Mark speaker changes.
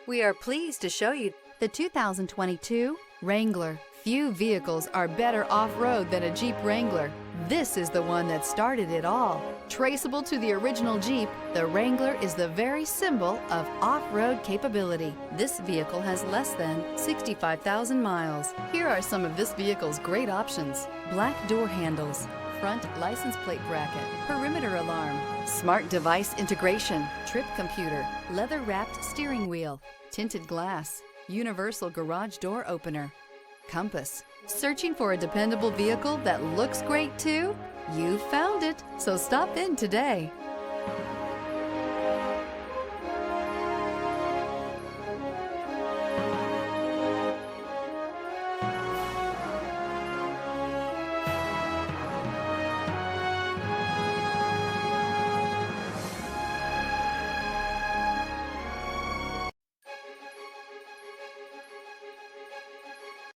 Speaker 1: We are pleased to show you the 2022 Wrangler. Few vehicles are better off-road than a Jeep Wrangler. This is the one that started it all. Traceable to the original Jeep, the Wrangler is the very symbol of off-road capability. This vehicle has less than 65,000 miles. Here are some of this vehicle's great options: black door handles, front license plate bracket, perimeter alarm, smart device integration, trip computer, leather-wrapped steering wheel, tinted glass, universal garage door opener, compass. Searching for a dependable vehicle that looks great too? You found it, so stop in today.